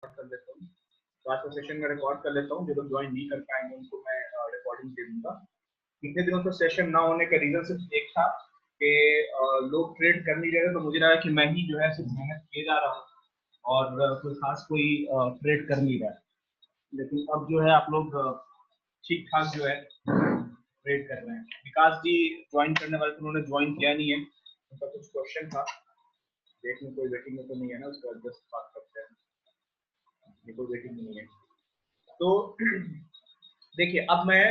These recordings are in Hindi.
कर लेता हूँ, तो आज का सेशन में रिकॉर्ड कर लेता हूँ। जो लोग ज्वाइन नहीं कर पाएंगे उनको मैं रिकॉर्डिंग दे दूंगा। इतने दिनों से सेशन ना होने का रीजन सिर्फ एक था कि लोग ट्रेड कर नहीं रहे थे, तो मुझे लगा कि मैं ही जो है सिर्फ मेहनत किए जा रहा हूँ और कोई खास कोई ट्रेड कर नहीं रहा है। लेकिन अब जो है आप लोग ठीक ठाक जो है ट्रेड कर रहे हैं। विकास जी ज्वाइन करने वाले थे, उन्होंने ज्वाइन किया नहीं है, उनका कुछ क्वेश्चन था। देखने कोई वेटिंग में तो नहीं है ना, उसका जस्ट बात करते हैं। कोई वेटिंग में नहीं है तो देखिए, अब मैं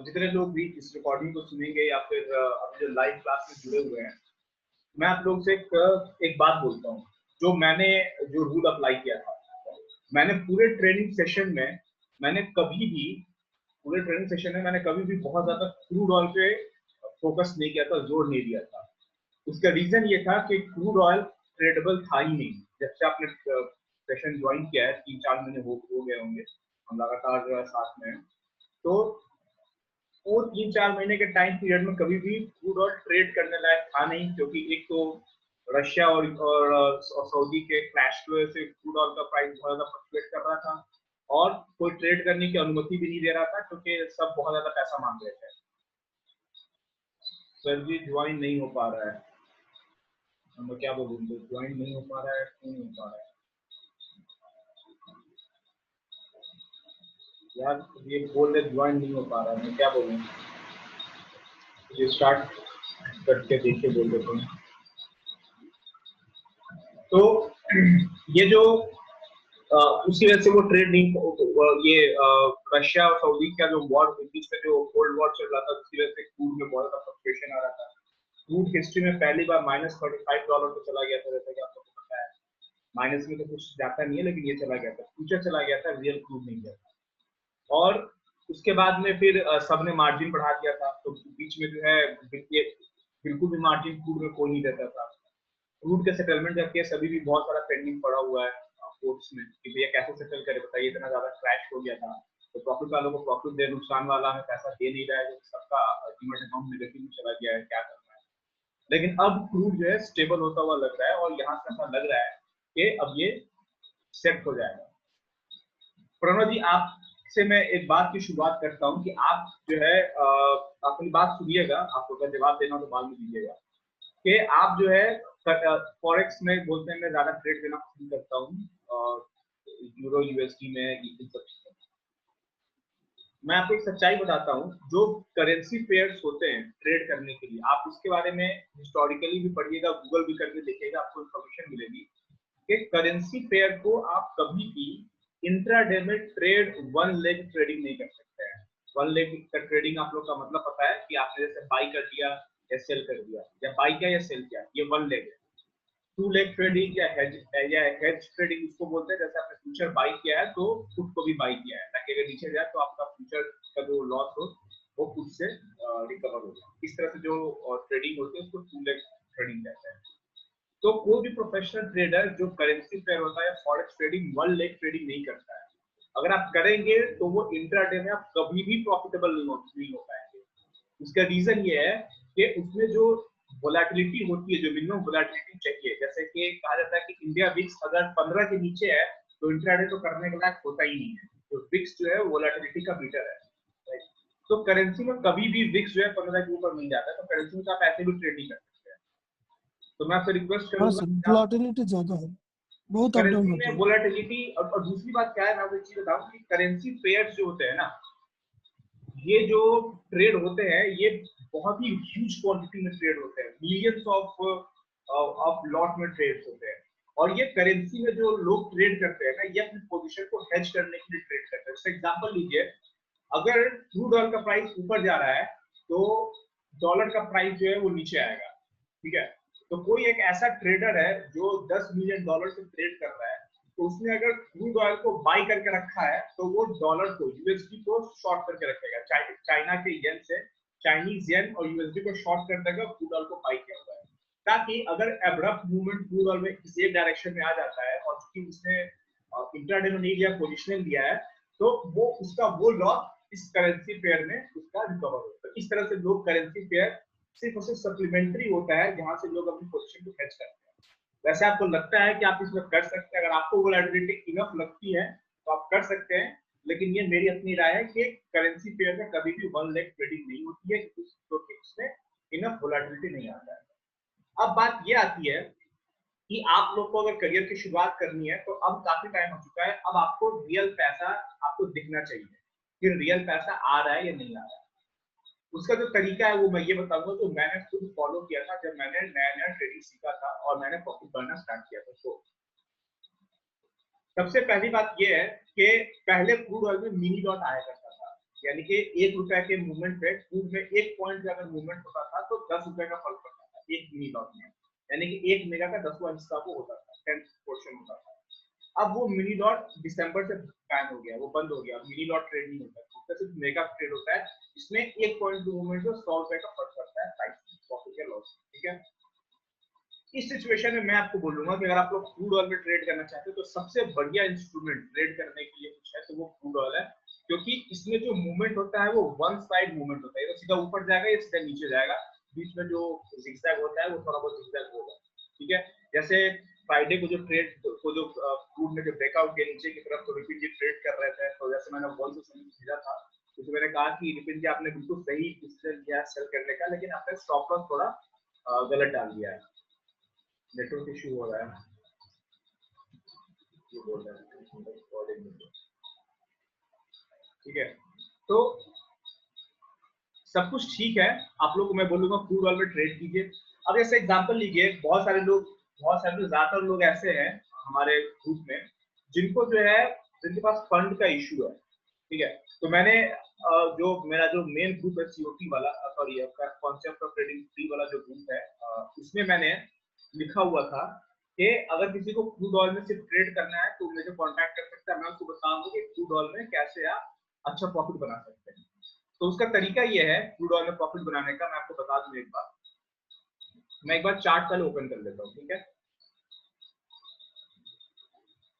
जितने लोग भी इस रिकॉर्डिंग को सुनेंगे या फिर अभी जो लाइव क्लास में जुड़े हुए हैं, मैं आप लोग से एक बात बोलता हूँ। जो मैंने जो रूल अप्लाई किया था, मैंने पूरे ट्रेनिंग सेशन में मैंने कभी भी बहुत ज्यादा क्रूड ऑयल पे फोकस नहीं किया था, जोर नहीं दिया था। उसका रीजन ये था कि क्रूड ऑयल ट्रेडेबल था ही नहीं। जब से आपने सेशन ज्वाइन किया है, 3-4 महीने हो गए होंगे, हम लगातार जो है साथ में हैं, तो वो 3-4 महीने के टाइम पीरियड में कभी भी क्रूड ऑयल ट्रेड करने लायक था नहीं, क्योंकि एक तो रशिया और सऊदी के क्लैश की वजह से क्रूड ऑयल का प्राइस बहुत ज्यादा फ्लक्चुएट कर रहा था, और कोई ट्रेड करने की अनुमति भी नहीं दे रहा था, क्योंकि सब बहुत ज्यादा पैसा मांग रहे थे। सर जी ज्वाइन नहीं हो पा रहा है, मैं क्या बोलूँ, ज्वाइन नहीं हो पा रहा है, क्यों नहीं हो पा रहा है यार? ये बोल रहे ज्वाइन नहीं हो पा रहा है, मैं क्या बोलूँ? ये स्टार्ट करके देखिए, बोल देता हूँ। तो ये जो उसी वजह से वो ट्रेड नहीं, ये रशिया और सऊदी का जो वॉर, बीच में जो कोल्ड वॉर चल रहा था, उसकी वजह से क्रूड में बहुत ज्यादा फ्लक्चुएशन आ रहा था। क्रूड हिस्ट्री में पहली बार -$35 पे चला गया था, जैसे कि आपको पता है। माइनस में तो कुछ जाता नहीं है, लेकिन ये चला गया था, फ्यूचर चला गया था, रियल क्रूड नहीं गया था। और उसके बाद में फिर सबने मार्जिन बढ़ा दिया था, तो बीच में जो है बिल्कुल भी मार्जिन क्रूड में कोई नहीं देता था। क्रूड के सेटलमेंट का केस अभी भी बहुत सारा पेंडिंग पड़ा हुआ है कोर्ट्स में, कि भैया कैसे सेटल करे, बताइए, इतना ज्यादा क्रैश हो गया था, तो प्रॉफिट वालों को प्रॉफिट दे, नुकसान वाला हमें पैसा दे नहीं रहा है, सबका डीमैट अकाउंट नेगेटिव में चला गया है, क्या करना है। लेकिन अब क्रूड जो है स्टेबल होता हुआ लग रहा है, और यहाँ से ऐसा लग रहा है कि अब ये सेट हो जाएगा। प्रणव जी, आपसे मैं एक बात की शुरुआत करता हूँ कि आप जो है अपनी बात सुनिएगा, आपको अगर जवाब देना तो बाद में दीजिएगा, कि आप जो है फॉरेक्स में बोलते हैं मैं ज्यादा ट्रेड करना पसंद करता हूँ, यूरो यूएसडी में, इन सब चीजों में। मैं आपको एक सच्चाई बताता हूँ, जो करेंसी पेयर्स होते हैं ट्रेड करने के लिए, आप उसके बारे में हिस्टोरिकली भी पढ़िएगा, गूगल भी करके देखिएगा, आपको इन्फॉर्मेशन मिलेगी कि करेंसी पेयर को आप कभी भी इंट्राडे में ट्रेड वन लेग ट्रेडिंग नहीं कर सकते हैं। वन लेग का ट्रेडिंग आप लोग का मतलब पता है कि आपने जैसे बाई कर दिया या सेल कर दिया, या बाई किया या सेल किया, ये वन लेग है। टू लेग ट्रेडिंग या हेज ट्रेडिंग उसको बोलते हैं, जैसे आपने फ्यूचर बाई किया है तो पुट को भी बाई किया है, ताकि अगर नीचे जाए तो आपका फ्यूचर का जो लॉस हो वो पुट से रिकवर हो जाए। इस तरह से जो ट्रेडिंग होती है उसको टू लेग ट्रेडिंग कहते हैं। तो कोई भी प्रोफेशनल ट्रेडर जो करेंसी पेयर होता है, forex trading, one leg trading नहीं करता है। अगर आप करेंगे तो वो इंट्राडे में आप कभी भी प्रॉफिटेबल नहीं हो पाएंगे। उसका रीजन ये है कि उसमें जो वोलेटिलिटी होती है, जो मिनिमम वोलेटिलिटी चाहिए, जैसे कि कहा जाता है कि इंडिया विक्स अगर 15 के नीचे है तो इंट्राडे तो करने के लायक होता ही नहीं है। तो विक्स जो है वोलेटिलिटी का मीटर है। तो करेंसी में कभी भी विक्स जो है 15 के ऊपर नहीं जाता, तो करेंसी में आप ऐसे भी ट्रेड नहीं कर सकते हैं। तो मैं आपसे रिक्वेस्ट हाँ सर, करूंगा, वोलेटिलिटी ज्यादा है, बहुत अप डाउन करेंसी होता में है। वोलेटिलिटी, और दूसरी बात क्या है, मैं आपको एक चीज बताऊं कि करेंसी पेयर्स जो होते हैं ना, ये जो ट्रेड होते हैं, ये बहुत ही ह्यूज क्वांटिटी में ट्रेड होते हैं, मिलियंस ऑफ लॉट में ट्रेड होते हैं। और ये करेंसी में जो लोग ट्रेड करते हैं ना, ये अपनी पोजीशन को हेज करने के लिए ट्रेड करते हैं। जैसे एग्जांपल लीजिए, अगर क्रूड ऑयल का प्राइस ऊपर जा रहा है तो डॉलर का प्राइस जो है वो नीचे आएगा, ठीक है। तो कोई एक ऐसा ट्रेडर है जो $10 मिलियन से ट्रेड कर रहा है, तो उसने अगर क्रूड ऑयल को बाई करके रखा है तो वो डॉलर को, यूएसडी को शॉर्ट करके रखेगा, चाइना के येन से, चाइनीज येन और यूएसडी को शॉर्ट कर देगा, क्रूड ऑयल को बाई किया हुआ है, ताकि अगर एब्रप्ट मूवमेंट क्रूड ऑयल में किसी एक डायरेक्शन में आ जाता है और चूंकि उसने इंट्राडे में नहीं लिया, पोजिशनल लिया है, तो वो उसका वो लॉस इस करेंसी पेयर में उसका रिकवर होता है। इस तरह से लोग करेंसी पेयर सिर्फ और सिर्फ सप्लीमेंट्री होता है, जहां से लोग अपनी पोजीशन को हेज करते हैं। वैसे आपको लगता है कि आप इसमें कर सकते हैं, अगर आपको वोलेटिलिटी इनफ लगती है तो आप कर सकते हैं, लेकिन ये मेरी अपनी राय है कि करेंसी पेयर में कभी भी वन लेग ट्रेडिंग नहीं होती है, क्योंकि इसमें इनफ वोलेटिलिटी नहीं आता है। अब बात ये आती है कि आप लोग को अगर करियर की शुरुआत करनी है तो अब काफी टाइम हो चुका है, अब आपको रियल पैसा आपको दिखना चाहिए कि रियल पैसा आ रहा है या नहीं आ रहा है। उसका जो तरीका है वो मैं ये बताऊंगा जो मैंने खुद फॉलो किया था जब मैंने नया नया ट्रेडिंग सीखा था और मैंने प्रॉफिट करना स्टार्ट किया था। तो सबसे पहली बात ये है कि पहले क्रूड ऑयल में मिनी लॉट आया करता था, यानी कि 1 रुपए के मूवमेंट पे क्रूड में 1 पॉइंट का अगर मूवमेंट होता था तो 10 रुपए का फर्क पड़ता था एक मिनी लॉट में, यानी कि 1 मेगा का 10वां हिस्सा वो होता था, 10th पोर्शन होता था। अब वो मिनी लॉट दिसंबर से बैन हो गया, वो बंद हो गया, मिनी लॉट ट्रेड नहीं होता है, उसका सिर्फ मेगा ट्रेड होता है, इसमें 1 पॉइंट मूवमेंट से 100 रुपए का फर्क पड़ता है प्राइस प्रॉफिट या लॉस। ठीक है, इस सिचुएशन में मैं आपको बोलूंगा कि अगर आप लोग क्रूड ऑयल में ट्रेड करना चाहते हो तो सबसे बढ़िया इंस्ट्रूमेंट ट्रेड करने के लिए कुछ है तो वो क्रूड ऑयल है, क्योंकि इसमें जो मूवमेंट होता है वो वन साइड मूवमेंट होता है, ये तो सीधा ऊपर जाएगा या सीधा नीचे जाएगा, बीच में जो जिगजैग होता है वो थोड़ा बहुत जिगजैग होगा। ठीक है, जैसे फ्राइडे को जो ट्रेड को जो क्रूड में जो ब्रेकआउट के नीचे की तरफ तो रिपिन जी ट्रेड कर रहे थे, तो जैसे मैंने वॉइस भेजा था तो मैंने कहा कि रिपिन जी आपने बिल्कुल सही डिसीजन लिया सेल करने का, लेकिन आपने स्टॉप लॉस थोड़ा गलत डाल दिया है। नेटवर्क इशू हो रहा है, ये बोल रहा है। ठीक है, तो सब कुछ ठीक है, आप लोग को मैं बोलूंगा क्रूड ऑयल में ट्रेड कीजिए। अब ऐसे एग्जांपल लीजिए, बहुत सारे लोग ज्यादातर लोग ऐसे हैं हमारे ग्रुप में जिनको जो है जिनके पास फंड का इशू है। ठीक है, तो मैंने जो मेरा जो मेन ग्रुप है सीओटी वाला, sorry concept of trading free वाला जो ग्रुप है, उसमें मैंने लिखा हुआ था कि अगर किसी को क्रूड ऑयल में सिर्फ ट्रेड करना है तो मुझे कांटेक्ट कर सकता है, मैं उसको बताऊंगा कि क्रूड ऑयल में कैसे आप अच्छा प्रॉफिट बना सकते हैं। तो उसका तरीका ये है क्रूड ऑयल में प्रॉफिट बनाने का, मैं आपको बता दूं एक बार, मैं एक बार चार्ट पहले ओपन कर लेता हूँ। ठीक है,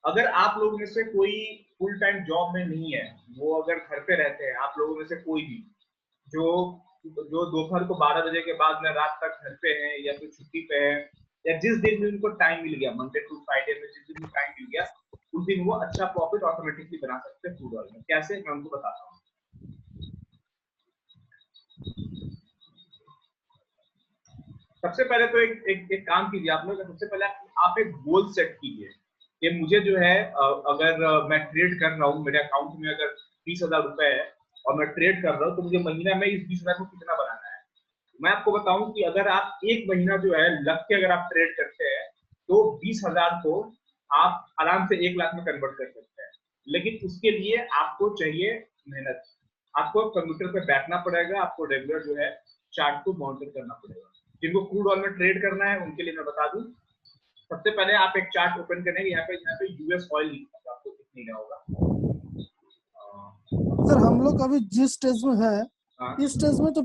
अगर आप लोगों में से कोई फुल टाइम जॉब में नहीं है, वो अगर घर पे रहते हैं, आप लोगों में से कोई भी जो जो दोपहर को 12 बजे के बाद में रात तक घर पे हैं या फिर छुट्टी पे है, या जिस दिन भी उनको टाइम मिल गया, मंडे टू फ्राइडे में जिस दिन टाइम मिल गया उस दिन वो अच्छा प्रॉफिट ऑटोमेटिकली बना सकते हैं क्रूड ऑयल में। कैसे, मैं उनको बताता हूँ। सबसे पहले तो एक काम कीजिए आप लोग, सबसे पहले आप एक गोल सेट कीजिए कि मुझे जो है अगर मैं ट्रेड कर रहा हूँ, मेरे अकाउंट में अगर 20,000 रुपए है और मैं ट्रेड कर रहा हूँ तो मुझे महीना में इस 20,000 को कितना बनाना है। मैं आपको बताऊं कि अगर आप एक महीना जो है लग के अगर आप ट्रेड करते हैं तो 20,000 को आप आराम से 1 लाख में कन्वर्ट कर सकते हैं, लेकिन उसके लिए आपको चाहिए मेहनत, आपको कंप्यूटर पे बैठना पड़ेगा, आपको रेगुलर जो है चार्ट को मॉनिटर करना पड़ेगा। जिनको क्रूड ऑयल में ट्रेड करना है उनके लिए मैं बता दूं, सबसे पहले आप एक चार्ट ओपन करेंगे, यहाँ पे यूएस ऑयल लिखा है, आपको दिख नहीं रहा होगा। सर हम लोग अभी जिस स्टेज में है, इस स्टेज में तो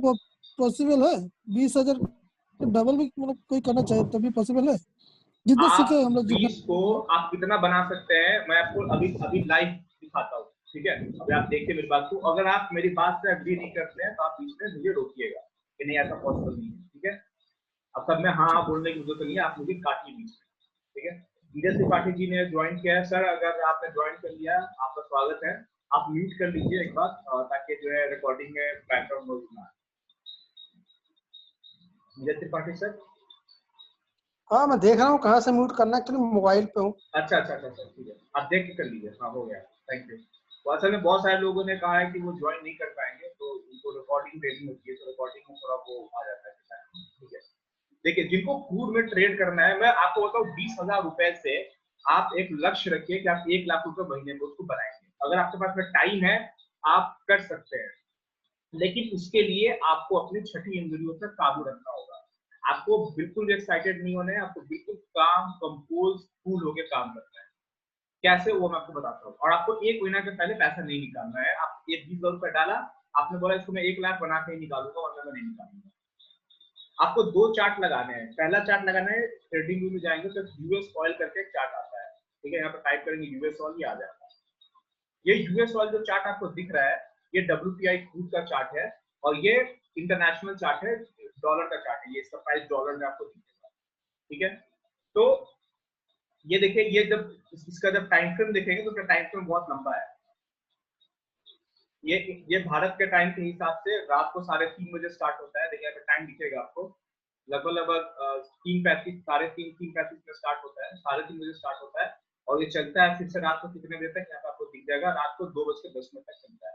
पॉसिबल है 20,000 डबल भी मतलब कोई करना चाहे तो भी पॉसिबल है, जितना सीखे हम लोग 20 को आप कितना बना सकते हैं, मैं आपको अभी अभी लाइव दिखाता हूँ। ठीक है, अभी आप देखिए मेरी बात को, अगर आप मेरी बात से अग्री नहीं करते हैं तो आप बीच में मुझे रोकिएगा कि नहीं ऐसा पॉसिबल नहीं है। ठीक है, अब सब में हाँ हाँ बोलने की जरूरत नहीं है, आप मुझे काटिए बीच में। ठीक है, धीरज त्रिपाठी जी ने ज्वाइन किया है, सर अगर आपने ज्वाइन कर लिया आपका स्वागत है, आप म्यूट कर लीजिए एक बार ताकि जो है रिकॉर्डिंग में बैकग्राउंड नॉइज ना आए। धीरज त्रिपाठी सर। हाँ मैं देख रहा हूँ कहाँ से म्यूट करना है, एक्चुअली मोबाइल पे हूँ। अच्छा अच्छा अच्छा ठीक है, आप देख के कर लीजिए। हाँ हो गया, थैंक यू। तो असल में बहुत सारे लोगों ने कहा है कि वो ज्वाइन नहीं कर पाएंगे, तो उनको रिकॉर्डिंग देनी होती है, तो रिकॉर्डिंग में थोड़ा वो आ जाता है। ठीक है, देखिए जिनको क्रूड में ट्रेड करना है, मैं आपको बताऊं 20,000 रुपए से आप एक लक्ष्य रखिए कि आप 1 लाख रुपए महीने में उसको बनाएंगे। अगर आपके पास में टाइम है आप कर सकते हैं, लेकिन उसके लिए आपको अपनी छठी इंद्रियों पर काबू रखना होगा। आपको बिल्कुल एक्साइटेड नहीं होना है, आपको बिल्कुल काम कंपोज कूल होकर काम करना है। कैसे, वो मैं आपको बताता हूँ। और आपको 1 महीना के पहले पैसा नहीं निकालना है। आप 20,000 रुपए डाला, आपने बोला इसको मैं 1 लाख बना के ही निकालूंगा वरना मैं नहीं निकालूंगा। आपको 2 चार्ट लगाने हैं। पहला चार्ट लगाना है, ट्रेडिंग व्यू में जाएंगे तो यूएस ऑयल करके एक चार्ट आता है। ठीक है, यहाँ पे टाइप करेंगे यूएस ऑयल, ये आ जाएगा। ये यूएस ऑयल जो चार्ट आपको दिख रहा है ये WTI क्रूड का चार्ट है और ये इंटरनेशनल चार्ट है, डॉलर का चार्ट है, ये इसका प्राइस डॉलर में आपको दिखेगा। ठीक है, तो ये देखिए, ये जब इसका जब टाइम फ्रेम देखेंगे तो इसका टाइम फ्रेम बहुत लंबा है। ये भारत के टाइम के हिसाब से रात को 3:30 बजे स्टार्ट होता है। देखिए टाइम दिखेगा आपको, लगभग 3:35, 3:30, 3:35 में स्टार्ट होता है, 3:30 बजे स्टार्ट होता है और ये चलता है फिर से रात को कितने बजे तक, यहाँ पे आपको दिख जाएगा, रात को 2:10 तक चलता है।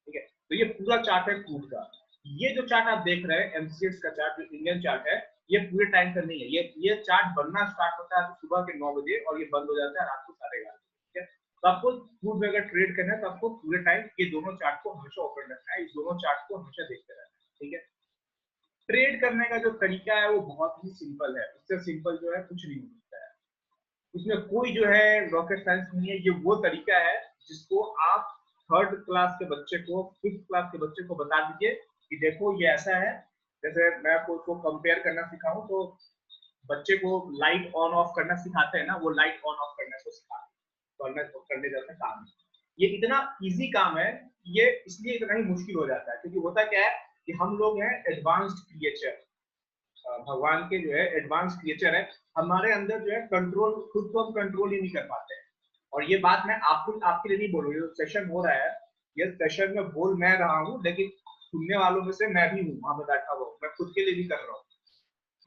ठीक है, तो ये पूरा चार्ट है क्रूड का। ये जो चार्ट आप देख रहे हैं एमसीएक्स का चार्ट, जो इंडियन चार्ट है, ये पूरे टाइम का नहीं है। ये चार्ट बनना स्टार्ट होता है सुबह के 9 बजे और ये बंद हो जाता है रात को 11:30 बजे। ठीक है, तो आपको क्रूड में अगर ट्रेड करना है तो आपको पूरे टाइम ये दोनों चार्ट को हमेशा ओपन रखना है, इस दोनों चार्ट को हमेशा देखते रहना है। ठीक है, ट्रेड करने का जो तरीका है वो बहुत ही सिंपल है, उससे सिंपल जो है कुछ नहीं हो सकता है। इसमें कोई जो है रॉकेट साइंस नहीं है। ये वो तरीका है जिसको आप 3rd क्लास के बच्चे को, 5th क्लास के बच्चे को बता दीजिए कि देखो ये ऐसा है। जैसे मैं आपको उसको कंपेयर करना सिखाऊं तो बच्चे को लाइट ऑन ऑफ करना सिखाते हैं ना, वो लाइट ऑन ऑफ करने को सिखाते करने जैसा काम है। ये इतना इजी काम है, ये इसलिए इतना ही मुश्किल हो जाता है क्योंकि होता क्या है कि हम लोग हैं एडवांस्ड क्रिएचर, भगवान के जो है एडवांस क्रिएचर है। हमारे अंदर जो है कंट्रोल, खुद को हम कंट्रोल ही नहीं कर पाते हैं। और ये बात मैं आपको, आपके लिए नहीं बोल रही हूँ, सेशन हो रहा है, ये सेशन में बोल मैं रहा हूँ, लेकिन सुनने वालों में से मैं भी हूँ, वहां पर बैठा हुआ, मैं खुद के लिए भी कर रहा हूँ।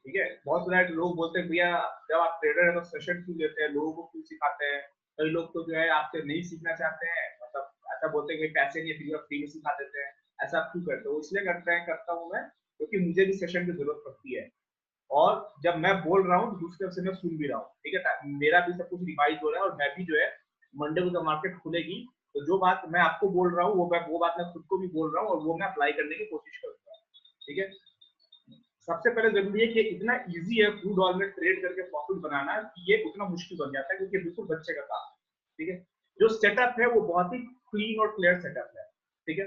ठीक है, बहुत सारे लोग बोलते हैं भैया जब आप ट्रेडर है तो सेशन क्यों लेते हैं, लोगों को क्यों सिखाते हैं। कई लोग तो जो है आपसे नहीं सीखना चाहते हैं, मतलब ऐसा बोलते हैं कि पैसे नहीं है, फ्री में सिखा देते हैं। ऐसा आप क्यों करते हो? इसलिए करता हूँ मैं क्योंकि मुझे भी सेशन की जरूरत पड़ती है और जब मैं बोल रहा हूँ दूसरी तरफ से मैं सुन भी रहा हूँ। ठीक है, मेरा भी सब कुछ रिवाइज हो रहा है और मैं भी जो है मंडे को जब मार्केट खुलेगी तो जो बात मैं आपको बोल रहा हूँ वो बात मैं खुद को भी बोल रहा हूँ और वो मैं अप्लाई करने की कोशिश करूंगा। ठीक है, सबसे पहले जरूरी है कि इतना इजी है क्रूड ऑयल में ट्रेड करके प्रॉफिट बनाना कि ये उतना मुश्किल बन जाता है क्योंकि बिल्कुल बच्चे का काम है। ठीक है, जो सेटअप है वो बहुत ही क्लीन और क्लियर सेटअप है। ठीक है,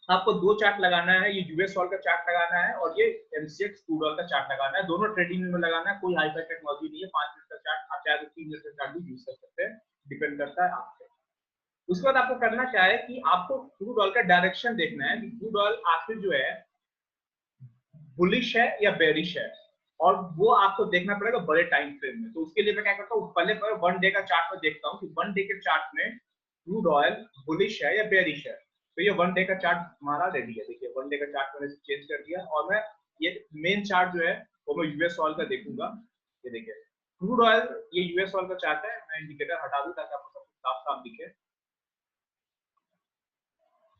आपको 2 चार्ट लगाना है, ये यूएस ऑयल का चार्ट लगाना है और ये एमसीएक्स क्रूड ऑयल का चार्ट लगाना है। दोनों ट्रेडिंग में लगाना है, कोई हाई फाई टेक्नोलॉजी नहीं है। 5 मिनट का चार्ट आप चाहे तो 3 मिनट का चार्ट भी यूज कर सकते हैं, डिपेंड करता है आप पे। उसके बाद आपको करना क्या है कि आपको क्रूड ऑयल का डायरेक्शन देखना है कि क्रूड ऑयल आखिर जो है बुलिश है या बेरिश है, और वो आपको देखना पड़ेगा बड़े टाइम फ्रेम में। तो उसके लिए मैं क्या करता हूँ, पहले 1 डे का चार्ट में देखता हूँ कि 1 डे के चार्ट में क्रूड ऑयल बुलिश है या बेरिश है। तो ये 1 डे का चार्ट हमारा रेडी है। देखिए 1 डे का चार्ट मैंने चेंज कर दिया और मैं ये मेन चार्ट जो है वो मैं यूएस ऑयल का देखूंगा। ये देखिए क्रूड ऑयल, ये यूएस ऑयल का चार्ट है। मैं इंडिकेटर हटा दूं ताकि आपको सब कुछ साफ साफ दिखे।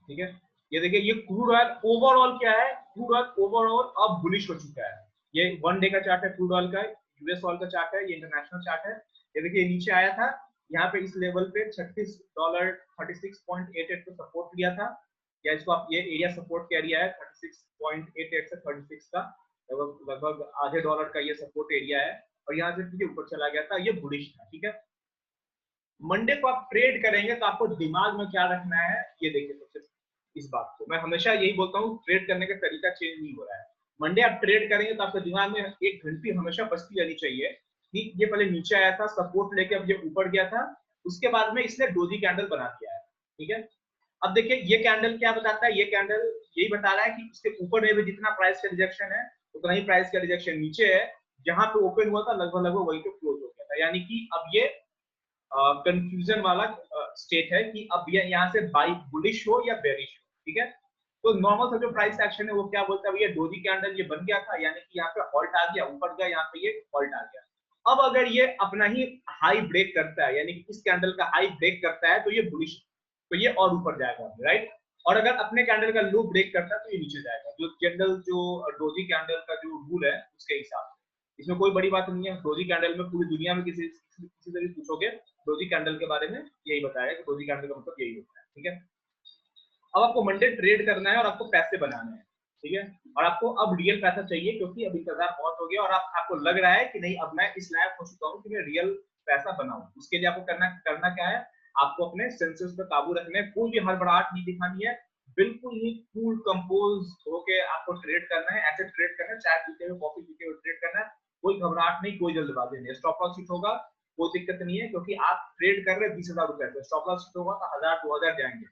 ठीक है, ये देखिए ये क्रूड ऑयल ओवरऑल क्या है, क्रूड ऑयल ओवरऑल अब बुलिश हो चुका है। ये 1 डे का चार्ट है क्रूड ऑयल का, यूएस ऑयल का चार्ट है, ये इंटरनेशनल चार्ट है। ये देखिए नीचे आया था यहाँ पे, इस लेवल पे $36.88 पे सपोर्ट लिया था, या इसको आप ये एरिया सपोर्ट का एरिया है 36.88 से 36 का, लगभग आधे डॉलर का ये सपोर्ट एरिया है और यहाँ से ऊपर चला गया था, ये बुलिश था। ठीक है, मंडे को आप ट्रेड करेंगे तो आपको दिमाग में क्या रखना है, ये देखिए सबसे इस बात को मैं हमेशा यही बोलता हूँ, ट्रेड करने का तरीका चेंज नहीं हो रहा है। मंडे आप ट्रेड करेंगे तो आपके दिमाग में एक घंटी हमेशा बजती रहनी चाहिए कि ये पहले नीचे आया था सपोर्ट लेके, अब ये ऊपर गया था, उसके बाद में इसने डोजी कैंडल बना दिया है। ठीक है, अब देखिए ये कैंडल क्या बताता है, ये कैंडल यही बता रहा है कि इसके ऊपर में भी जितना प्राइस का रिजेक्शन है उतना ही प्राइस का रिजेक्शन नीचे है। जहां पे ओपन हुआ था लगभग वही पे क्लोज हो गया था, यानी कि अब ये कंफ्यूजन वाला स्टेट है कि अब ये यहाँ से बाई बुलिश हो या बेरिश हो। ठीक है, तो नॉर्मल सा जो प्राइस एक्शन है वो क्या बोलता है, ये डोजी कैंडल ये बन गया था, यानी कि यहाँ पे हॉल्ट आ गया, ऊपर गया, यहाँ पे ये हॉल्ट आ गया। अब अगर ये अपना ही हाई ब्रेक करता है, यानी कि इस कैंडल का हाई ब्रेक करता है तो ये बुलिश, तो ये और ऊपर जाएगा, राइट। और अगर अपने कैंडल का लो ब्रेक करता है तो ये नीचे जाएगा, जो जनरल जो डोजी कैंडल का जो रूल है उसके हिसाब से। इसमें कोई बड़ी बात नहीं है, डोजी कैंडल में पूरी दुनिया में किसी से भी पूछोगे डोजी कैंडल के बारे में यही बताया कि डोजी कैंडल का मतलब यही होता है। ठीक है, अब आपको मंडे ट्रेड करना है और आपको पैसे बनाने हैं। ठीक है, और आपको अब रियल पैसा चाहिए क्योंकि अब इंतजार बहुत हो गया और आपको लग रहा है कि नहीं अब मैं इस लायक हो चुका हूँ कि मैं रियल पैसा बनाऊं। उसके लिए आपको करना क्या है, आपको अपने सेंसेस पे काबू रखने, कोई भी हड़बड़ाहट नहीं दिखानी है, बिल्कुल ही कूल कंपोज होके आपको ट्रेड करना है। ऐसे ट्रेड करना है, चाय पीते हुए कॉफी पीते हुए ट्रेड करना है, कोई घबराहट नहीं, कोई जल्दबाजी नहीं। स्टॉप लॉस हिट होगा कोई दिक्कत नहीं है क्योंकि आप ट्रेड कर रहे हैं 20,000 रुपए से, स्टॉप लॉस हिट होगा तो 1,000 2,000 जाएंगे।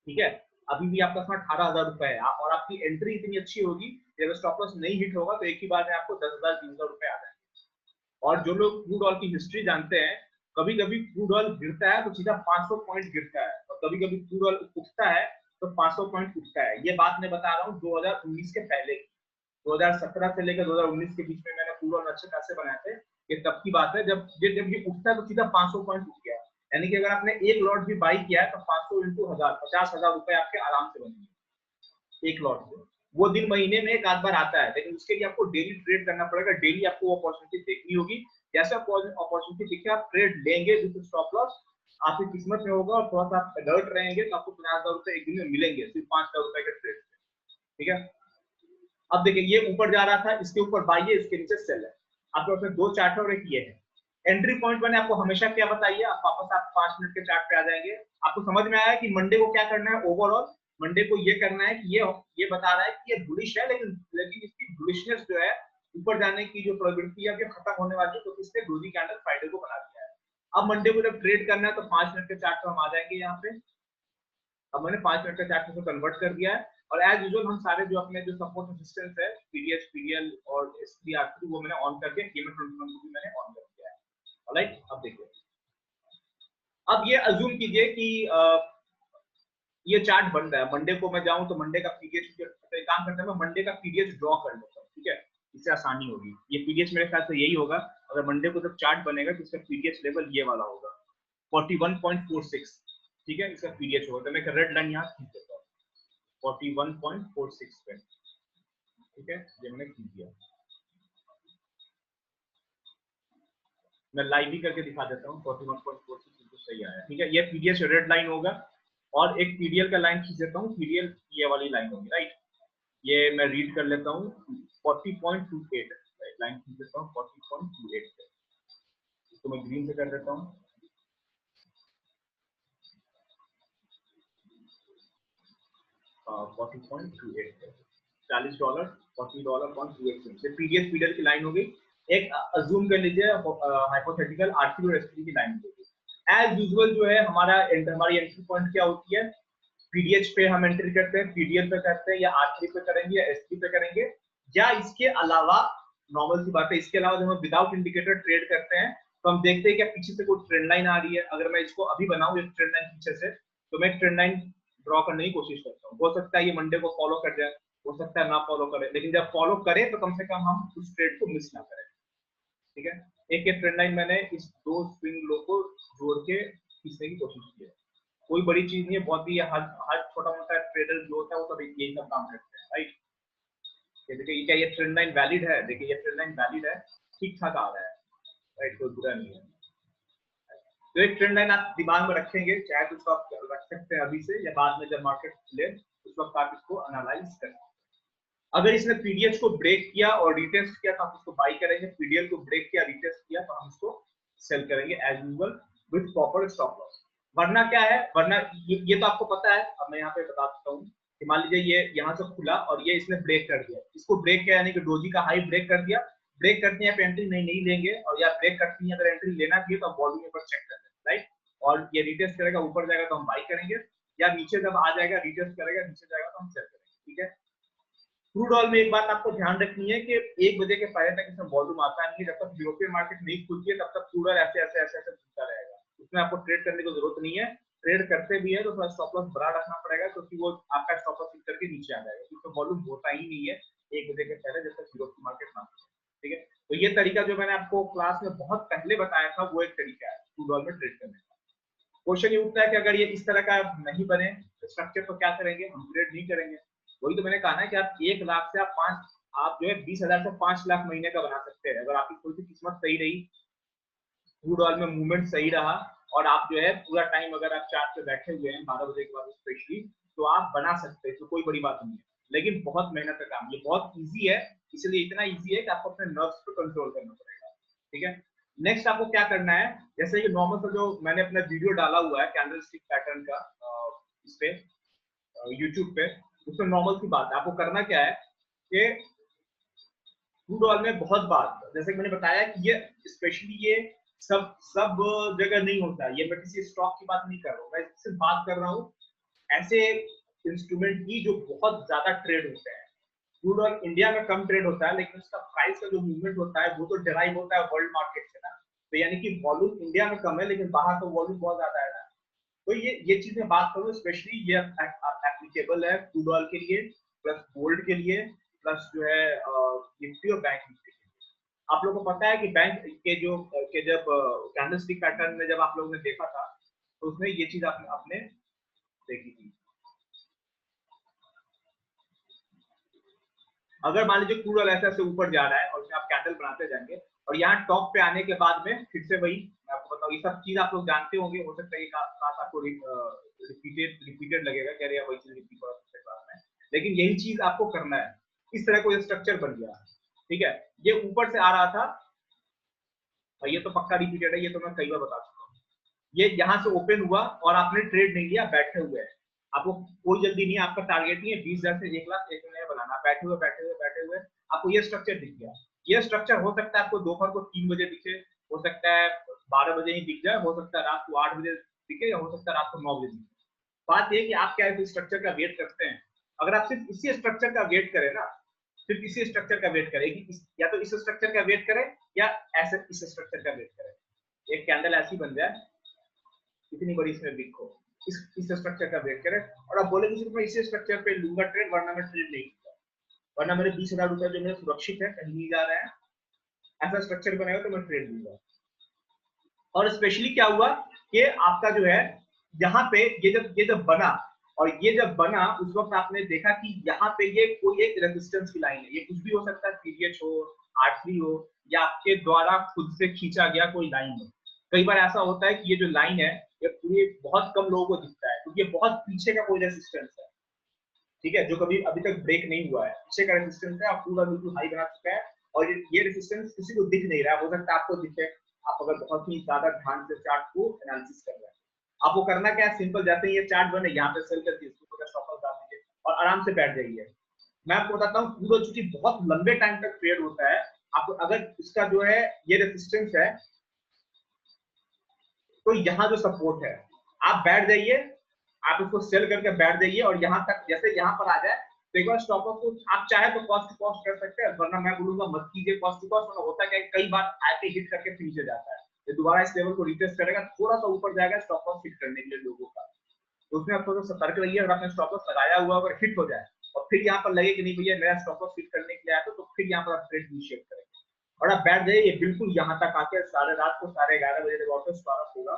ठीक है, अभी भी आपका इसमें 18,000 रुपए है और आपकी एंट्री इतनी अच्छी होगी जब स्टॉप लॉस नहीं हिट होगा तो एक ही बार में आपको 10,000 3,000 रुपए आ जाएंगे। और जो लोग क्रूड ऑयल की हिस्ट्री जानते हैं, कभी कभी क्रूड ऑयल गिरता है तो सीधा 500 पॉइंट गिरता है, और कभी कभी क्रूड ऑयल उठता है तो 500 पॉइंट उठता है। ये बात मैं बता रहा हूँ 2019 के पहले की, 2017 से लेकर 2019 के बीच में मैंने क्रूड ऑयल अच्छे पैसे बनाए थे। ये तब की बात है जब ये उठता है तो सीधा 500 पॉइंट उठ गया। यानी कि अगर आपने एक लॉट भी बाई किया है तो 500 इंटू 1000, 50,000 रुपए आपके आराम से बनेंगे एक लॉट से। वो दिन महीने में एक आध बार आता है, लेकिन उसके लिए आपको डेली ट्रेड करना पड़ेगा, डेली आपको वो अपॉर्चुनिटी देखनी होगी। जैसे अपॉर्चुनिटी दिखे आप ट्रेड लेंगे विद स्टॉप लॉस, आपकी किस्मत में होगा, और थोड़ा सा आप अलर्ट रहेंगे तो आपको 50,000 रुपए एक दिन में मिलेंगे सिर्फ 5,000 रुपए के ट्रेड से। ठीक है, अब देखिए ये ऊपर जा रहा था, इसके ऊपर बाई है, इसके नीचे सेल है। आपके पास दो चार्ट और एक ये है। एंट्री पॉइंट मैंने आपको हमेशा क्या बताइए, आप वापस आप 5 मिनट के चार्ट पे आ जाएंगे। आपको समझ में आया कि मंडे को क्या करना है। ओवरऑल मंडे को ये करना है कि ये बता रहा है कि ये बुलिश है, लेकिन इसकी बुलिशनेस जो है ऊपर जाने की जो प्रोबेबिलिटी है खत्म होने वाली है, तो इसने डोजी कैंडल फ्राइडे को बना दिया है। अब मंडे को जब ट्रेड करना है तो 5 मिनट के चार्ट पे हम आ जाएंगे यहाँ पे। अब मैंने 5 मिनट के चार्ट में कन्वर्ट कर दिया है, और एज यूजुअल हम सारे जो अपने जो सपोर्ट रेजिस्टेंस है पीडीएस, पीडीएल और एसपी आर3 वो मैंने ऑन करके कीमत को भी मैंने ऑन कर दिया है। ऑलराइट, अब देखिए, अब ये अज्यूम कीजिए कि ये चार्ट बन रहा है। मंडे को मैं जाऊं तो मंडे का पीडीएस तो एक काम करते हैं, मैं मंडे का पीडीएस ड्रॉ कर लेता हूं। ठीक है, इससे आसानी होगी। ये पीडीएस मेरे ख्याल से यही होगा। अगर मंडे को जब चार्ट बनेगा तो इसका पीडीएस लेवल ये वाला होगा 41.46। ठीक है, इसका पीडीएस होगा। तो मैं एक रेड लाइन यहाँ खींच देता हूँ 41.46 पे। ठीक है, ये मैंने खींच दिया। मैं लाइव भी करके दिखा देता हूँ 41.46 बिल्कुल सही आया। ठीक है, ये पीडीएस रेड लाइन होगा, और एक पीडीएल का लाइन खींच देता हूँ। पीडीएल ये वाली लाइन होगी, राइट। ये मैं रीड कर लेता हूँ 40.28 लाइन खींच देता हूँ 40.28 पे। इसको मैं ग्रीन से कर देता हूँ। $40.28, $40, $40.28 पीडीएस पीडीएल की लाइन हो गई। एक अज्यूम कर लीजिए हाइपोथेटिकल आरसी और एसपी की लाइन होगी। एज यूजुअल जो है हमारी एंट्री पॉइंट क्या होती है, पीडीएच पे हम एंट्री करते हैं, पीडीएल पे करते हैं, या आर3 पे करेंगे, या एसपी पे करेंगे, या इसके अलावा नॉर्मल सी बात है, इसके अलावा जब हम विदाउट इंडिकेटर ट्रेड करते हैं तो हम देखते हैं कि पीछे से कोई ट्रेंड लाइन आ रही है। अगर मैं इसको अभी बनाऊं एक ट्रेंड लाइन पीछे से, तो मैं ट्रेंड लाइन ड्रॉ करने की कोशिश करता हूँ। हो सकता है ये मंडे को फॉलो कर जाए, हो सकता है ना फॉलो करे, लेकिन जब फॉलो करे तो कम से कम हम उस ट्रेड को मिस ना करें। ठीक है, एक ट्रेंड लाइन मैंने इस दो स्विंग लो को जोड़ के खींचने की कोशिश की है। कोई बड़ी चीज नहीं है, बहुत ही हर छोटा मोटा ट्रेडर जो होता है वो सब यही सब काम करते हैं, राइट। ये देखिए, क्या ये ट्रेंड लाइन वैलिड है? देखिए ये ट्रेंड लाइन वैलिड है, ठीक ठाक आ रहा है, राइट, कोई बुरा नहीं है। तो एक ट्रेंड लाइन आप दिमाग में रखेंगे, चाहे तो उसको आप रख सकते हैं अभी से, या बाद में जब मार्केट खुले उस वक्त आप इसको एनालाइज करें। अगर इसने पीडीएस को ब्रेक किया और रिटेस्ट किया तो आप उसको बाई करेंगे, पीडीएल को ब्रेक किया रिटेस्ट किया तो हम उसको सेल करेंगे as usual with proper stop loss. वरना क्या है, वरना ये तो आपको पता है। अब मैं यहाँ पे बता देता हूँ कि मान लीजिए ये यहाँ से खुला और ये इसने ब्रेक कर दिया, इसको ब्रेक किया यानी कि डोजी का हाई ब्रेक कर दिया। ब्रेक करते हैं एंट्री नहीं लेंगे, और या ब्रेक करती है अगर एंट्री लेना चाहिए तो वॉल्यूम पर चेक कर लेंगे, राइट। और ये रिटेस्ट करेगा, ऊपर जाएगा तो हम बाई करेंगे, या नीचे जब आ जाएगा रिटेस्ट करेगा, नीचे जाएगा तो हम सेल करेंगे। ठीक है, क्रूड ऑयल में एक बात आपको ध्यान रखनी है कि 1 बजे के पहले तक इसमें वॉल्यूम आता नहीं है। जब तक यूरोपियन मार्केट नहीं खुलती है तब तक क्रूड ऑयल ऐसे ऐसे ऐसे ऐसे घूमता रहेगा। उसमें आपको ट्रेड करने की जरूरत नहीं है। ट्रेड करते भी है तो थोड़ा स्टॉप लॉस बड़ा रखना पड़ेगा, क्योंकि वो आपका स्टॉप लॉस हिट करके नीचे आ जाएगा, क्योंकि वॉल्यूम होता ही नहीं है 1 बजे के पहले जब तक यूरोपियन मार्केट ना खुले। ठीक है, तो ये तरीका जो मैंने आपको क्लास में बहुत पहले बताया था वो एक तरीका है क्रूड ऑयल में ट्रेड करने का। क्वेश्चन ये उठता है कि अगर ये इस तरह का नहीं बने स्ट्रक्चर तो क्या करेंगे, हम ट्रेड नहीं करेंगे। वही तो मैंने कहा ना कि आप 1 लाख से आप जो है 20,000 से 5 लाख महीने का बना सकते हैं। अगर आपकी थोड़ी सी किस्मत सही रही, क्रूड ऑयल में मूवमेंट सही रहा, और आप जो है पूरा टाइम अगर आप चार्ट पे बैठे हुए हैं 12 बजे के बाद स्पेशली, तो आप बना सकते हैं, तो कोई बड़ी बात नहीं है। लेकिन बहुत मेहनत का काम, ये बहुत ईजी है, इसलिए इतना ईजी है कि आपको अपने नर्व्स पे कंट्रोल करना पड़ेगा। ठीक है, नेक्स्ट आपको क्या करना है, जैसे कि नॉर्मल सा जो मैंने अपना वीडियो डाला हुआ है कैंडलस्टिक पैटर्न का इस पे यूट्यूब पे, उसमें नॉर्मल सी बात है। आपको करना क्या है कि क्रूड ऑयल में बहुत बार, जैसे कि मैंने बताया कि ये स्पेशली ये सब जगह नहीं होता। ये मैं किसी स्टॉक की बात नहीं कर रहा हूँ, मैं सिर्फ बात कर रहा हूँ ऐसे इंस्ट्रूमेंट की जो बहुत ज्यादा ट्रेड होते हैं। क्रूड ऑयल इंडिया में कम ट्रेड होता है, लेकिन उसका प्राइस का जो मूवमेंट होता है वो तो डिराइव होता है वर्ल्ड मार्केट से ना। तो यानी कि वॉल्यूम इंडिया में कम है, लेकिन बाहर तो वॉल्यूम बहुत ज्यादा है ना। तो ये चीज मैं बात करूँ, स्पेशली ये एप्लीकेबल है क्रूड ऑयल के लिए, प्लस गोल्ड के लिए, प्लस जो है निफ्टी और बैंक निफ्टी के लिए। आप लोगों को पता है कि बैंक के जब कैंडलस्टिक पैटर्न में जब आप लोगों ने देखा था, तो उसमें ये चीज आपने देखी थी। अगर मान लीजिए क्रूड ऑयल ऐसे ऐसे ऊपर जा रहा है और उसमें आप कैंडल बनाते जाएंगे, और यहाँ टॉप पे आने के बाद में फिर से वही, मैं आपको बताऊँ, ये सब चीज आप लोग जानते होंगे, हो सकता है आपको रिपीटेड लगेगा, कह रहे हैं वही चीज रिपीट हो क्लास में, लेकिन यही चीज आपको करना है। इस तरह कोई स्ट्रक्चर बन गया, ठीक है, ये ऊपर से आ रहा था, और ये तो पक्का रिपीटेड है, ये तो मैं कई बार बता चुका हूँ। ये यहाँ से ओपन हुआ और आपने ट्रेड नहीं लिया, बैठे हुए हैं, आपको कोई जल्दी नहीं है, आपका टारगेट नहीं है 20,000 से 1 लाख एक महीने बनाना, बैठे हुए आपको ये स्ट्रक्चर दिख गया। ये स्ट्रक्चर हो सकता है आपको दोपहर को 3 बजे दिखे, हो सकता है 12 बजे ही दिख जाए, हो सकता है रात को 8 बजे दिखे, या हो सकता है रात को 9 बजे दिखे। बात ये कि आप क्या इस स्ट्रक्चर का वेट करते हैं। अगर आप सिर्फ इसी स्ट्रक्चर का वेट करें ना, सिर्फ इसी स्ट्रक्चर का वेट करें, या तो इस स्ट्रक्चर का वेट करें या ऐसे इस स्ट्रक्चर का वेट करें, एक कैंडल ऐसी बन जाए इतनी बड़ी इसमें विक हो, इस स्ट्रक्चर का वेट करें, और आप बोले कि मैं इसी स्ट्रक्चर पे लूंगा ट्रेड, वरना मैं ट्रेड नहीं लूंगा, वरना मेरे 20,000 रुपए जो मेरे सुरक्षित है, कहीं नहीं जा रहे हैं, ऐसा स्ट्रक्चर बनाएगा तो मैं ट्रेड लूंगा। और स्पेशली क्या हुआ कि आपका जो है यहाँ पे ये जब बना, और ये जब बना उस वक्त आपने देखा कि यहाँ पे ये कोई एक रेजिस्टेंस की लाइन है, ये कुछ भी हो सकता है, पीरियड हो, R3 हो, या आपके द्वारा खुद से खींचा गया कोई लाइन हो। कई बार ऐसा होता है कि ये जो लाइन है ये पूरी बहुत कम लोगों को दिखता है, क्योंकि ये बहुत पीछे का कोई रेजिस्टेंस है, ठीक है, जो कभी अभी तक ब्रेक नहीं हुआ है, पीछे का रेजिस्टेंस है, पूरा बिल्कुल हाई बना चुका है, और ये रेजिस्टेंस किसी को दिख नहीं रहा है, हो सकता है आपको दिखे, आप अगर बहुत ही ज्यादा ध्यान से चार्ट को एनालिसिस कर रहे हैं। आपको करना क्या है, सिंपल, जैसे ये चार्ट बने, यहाँ पे सेल करके इसको स्टॉप लॉस डाल दीजिए और आराम से बैठ जाइए। मैं आपको बताता हूँ, पूरा चूंकि बहुत लंबे टाइम तक ट्रेड होता है, आपको अगर इसका जो है ये रेजिस्टेंस है, तो यहाँ जो सपोर्ट है, आप बैठ जाइए, आप इसको सेल करके बैठ जाइए, और यहाँ तक जैसे यहाँ पर आ जाए तो एक बार स्टॉप लॉस को आप चाहे तो कॉस्ट टू कॉस्ट कर सकते हैं, वरना मैं बोलूंगा मत कीजिए कॉस्ट टू कॉस्ट, वरना होता है कि कई बार आके हिट करके नीचे जाता है, ये दोबारा इस लेवल को रिटेस्ट करेगा, थोड़ा सा ऊपर जाएगा स्टॉप लॉस हिट करने के लिए लोगों का, तो उसमें आप थोड़ा सतर्क रहिए। अगर आपने स्टॉप लॉस लगाया हुआ अगर हिट हो जाए और फिर यहाँ पर लगे कि नहीं भैया मेरा स्टॉप लॉस हिट करने के लिए आया, तो फिर यहाँ पर आप ट्रेड इनिशिएट करेंगे, और आप बैठ जाइए बिल्कुल यहाँ तक आके, साढ़े रात को 11:30 बजे तक ऑटो स्टार्ट होगा,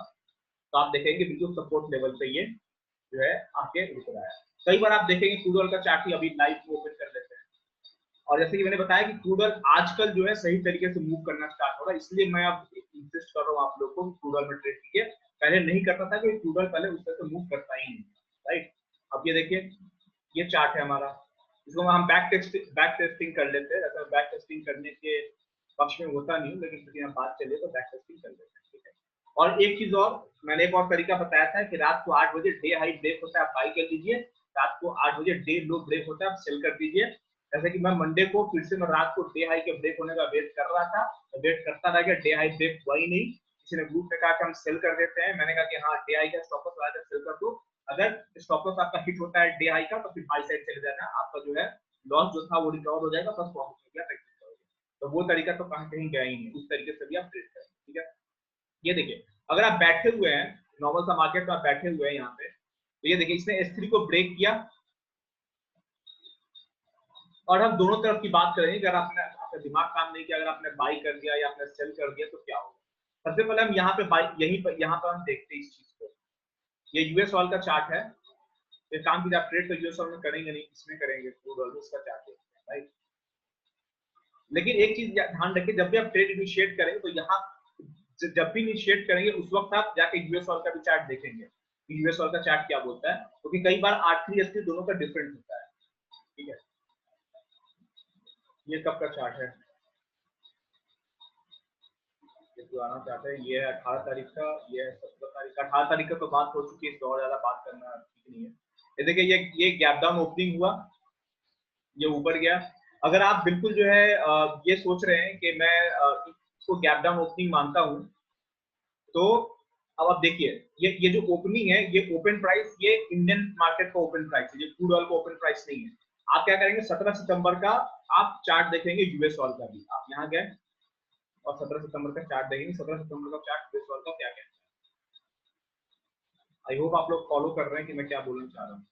तो आप देखेंगे बिल्कुल सपोर्ट लेवल पे ये जो है आके रुक रहा है। कई बार आप देखेंगे क्रूड ऑयल का चार्ट ही अभी लाइव ओपन कर लेते हैं, और जैसे कि मैंने बताया कि क्रूड ऑयल आजकल जो है सही तरीके से मूव करना स्टार्ट हो रहा है, इसलिए मैं अब इंसिस्ट कर रहा हूँ आप लोग को क्रूड ऑयल में ट्रेड कीजिए। पहले नहीं करता था, क्योंकि क्रूड ऑयल पहले उस तरह से मूव करता ही नहीं, राइट। अब ये देखिए, ये चार्ट है हमारा, इसको हम बैक टेस्टिंग कर लेते हैं, ऐसा बैक टेस्टिंग करने के पक्ष में होता नहीं, लेकिन यदि हम बात चले तो बैक टेस्टिंग कर लेते हैं, ठीक है। और एक चीज और, मैंने एक और तरीका बताया था कि रात को 8 बजे डे हाई ब्रेक होता है, आप बाई कर लीजिए, रात को 8 बजे डे लो ब्रेक होता है, आप सेल कर दीजिए। जैसे कि मैं मंडे को फिर से मैं रात को डे हाई के ब्रेक होने का वेट कर रहा था, वेट करता रह गया, डे हाई ब्रेक हुआ ही नहीं, किसी ने ग्रुप में कहा कि हम सेल कर देते हैं, मैंने कहा कि हाँ डे हाई का स्टॉप लॉस लगा कर सेल कर दो, अगर स्टॉप लॉस आपका हिट होता है डे हाई का, तो फिर बाई साइड चले जाना, आपका जो है लॉस जो था वो रिकवर हो जाएगा, बस प्रॉफिट हो गया, तो वो तरीका तो कहीं गया ही नहीं, उस तरीके से भी आप ट्रेड करें, ठीक है। ये देखिए, अगर आप बैठे हुए हैं नॉर्मल सा मार्केट में, आप बैठे हुए हैं यहाँ पे, तो ये देखिए इसने S3 को ब्रेक किया, और हम दोनों तरफ की बात करेंगे, अगर आपका दिमाग काम नहीं किया, अगर आपने बाई कर दिया या आपने सेल कर दिया तो क्या होगा। सबसे पहले हम यहाँ पे यहाँ पर हम देखते हैं इस चीज को, ये यूएस ऑयल का चार्ट है, ये काम की आप ट्रेड तो यूएस ऑयल में करेंगे नहीं, इसमें करेंगे, क्रूड ऑयल का चार्ट है, राइट। लेकिन एक चीज ध्यान रखिए, जब भी आप ट्रेड इनिशिएट करेंगे तो यहाँ जब भी इनिशिएट करेंगे उस वक्त आप जाके यूएस ऑयल का भी चार्ट देखेंगे, यूएस ऑयल का चार्ट क्या बोलता है, क्योंकि कई बार R3 S3 दोनों का डिफरेंट होता है, ठीक है। ये कब का चार्ट है, ये पुराना चार्ट है, ये है 18 तारीख का, ये है 17 तारीख का। 18 तारीख का तो बात हो चुकी है, इस और ज्यादा बात करना ठीक नहीं है। ये देखिए, ये गैप डाउन ओपनिंग हुआ, ये ऊपर गया। अगर आप बिल्कुल जो है ये सोच रहे हैं कि मैं इसको गैप डाउन ओपनिंग मानता हूं, तो अब आप देखिए, ये जो ओपनिंग है, ये ओपन प्राइस, ये इंडियन मार्केट का ओपन प्राइस है, ये क्रूड ऑयल का ओपन प्राइस नहीं है। आप क्या करेंगे 17 सितंबर का आप चार्ट देखेंगे यूएस ऑल का भी। आप यहाँ गए और 17 सितंबर का चार्ट देखेंगे। 17 सितंबर का चार्ट यूएस ऑल का क्या कहता है। आई होप आप लोग फॉलो कर रहे हैं कि मैं क्या बोलना चाह रहा हूँ।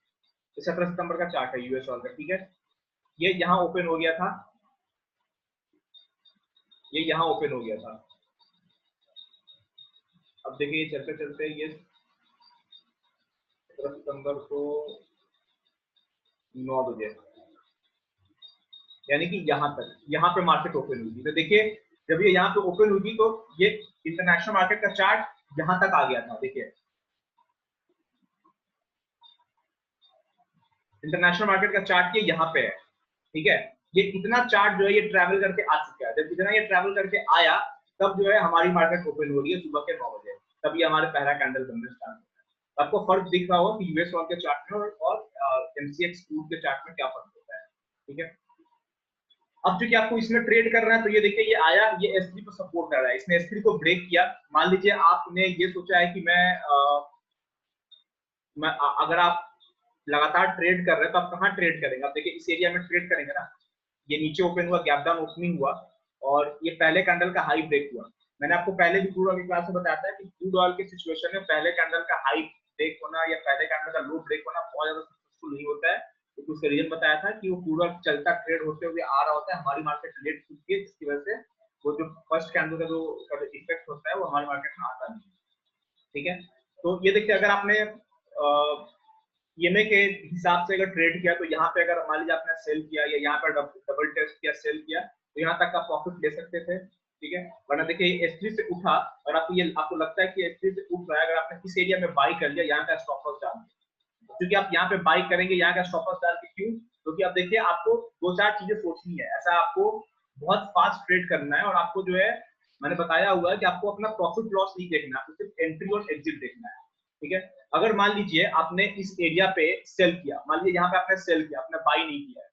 17 सितंबर का चार्ट है यूएस ऑल का, ठीक है। ये यहाँ ओपन हो गया था, ये यहाँ ओपन हो गया था। अब देखिए ये चलते चलते ये 17 सितंबर को 9 बजे, यानी कि यहाँ तक, यहाँ पे मार्केट ओपन हुई। तो देखिए जब ये यहाँ पे ओपन हुई तो ये इंटरनेशनल मार्केट का चार्ट यहाँ तक आ गया था। देखिए इंटरनेशनल मार्केट का चार्ट ये यहाँ पे है, ठीक है। ये इतना चार्ट जो है ये ट्रैवल करके आ चुका है। जब इतना ये ट्रैवल करके आया तब जो है हमारी मार्केट ओपन हो रही है सुबह के 9 बजे, तब ये हमारे पहला कैंडल बनने स्टार्ट होता है। आपको फर्क दिख रहा होगा कि यूएस ऑल के चार्ट में और एमसीएक्स क्रूड के चार्ट में क्या फर्क होता है, ठीक है। अब चूंकि आपको इसमें ट्रेड करना है तो ये देखिए ये आया, ये S3 को सपोर्ट कर रहा है, इसने S3 को ब्रेक किया। मान लीजिए आपने ये सोचा है कि मैं अगर आप लगातार ट्रेड कर रहे हैं तो आप कहाँ ट्रेड करेंगे। आप देखिए इस एरिया में ट्रेड करेंगे ना। ये नीचे ओपन हुआ, गैप डाउन ओपनिंग हुआ और ये पहले कैंडल का हाई ब्रेक हुआ। मैंने आपको पहले भी क्रूड ऑयल की क्लास में बताया था कि क्रूड ऑयल की सिचुएशन में पहले कैंडल का हाई ब्रेक होना या पहले कैंडल का लो ब्रेक होना बहुत ज्यादा सक्सेसफुल नहीं होता है। तो उसका रीजन बताया था कि वो क्रूड ऑयल चलता ट्रेड होते हुए आ रहा होता है, हमारी मार्केट लेट खुलती है, जिसकी वजह से वो जो फर्स्ट कैंडल का जो इफेक्ट होता है वो हमारी मार्केट में आता नहीं, ठीक है। तो ये देखिए अगर आपने ईएमए के हिसाब से अगर ट्रेड किया तो यहाँ पे अगर मान लीजिए आपने सेल किया या यहाँ पर डबल टेस्ट किया, सेल किया, तो यहाँ तक का प्रॉफिट ले सकते थे, ठीक है। वरना देखिए S3 से उठा और आपको लगता है कि S3 से उठ रहा है, अगर आपने इस एरिया में बाई कर लिया, यहाँ का स्टॉप लॉस डाल दिया, क्योंकि आप यहाँ पे बाई करेंगे यहाँ का स्टॉप लॉस डाल के, क्यों? क्योंकि अब देखिए आपको दो चार चीजें सोचनी है। ऐसा आपको बहुत फास्ट ट्रेड करना है और आपको जो है मैंने बताया हुआ है कि आपको अपना प्रॉफिट लॉस नहीं देखना, आपको सिर्फ एंट्री और एग्जिट देखना है, ठीक है। अगर मान लीजिए आपने इस एरिया पे सेल किया, मान लीजिए यहाँ पे आपने सेल किया, आपने बाई नहीं किया है,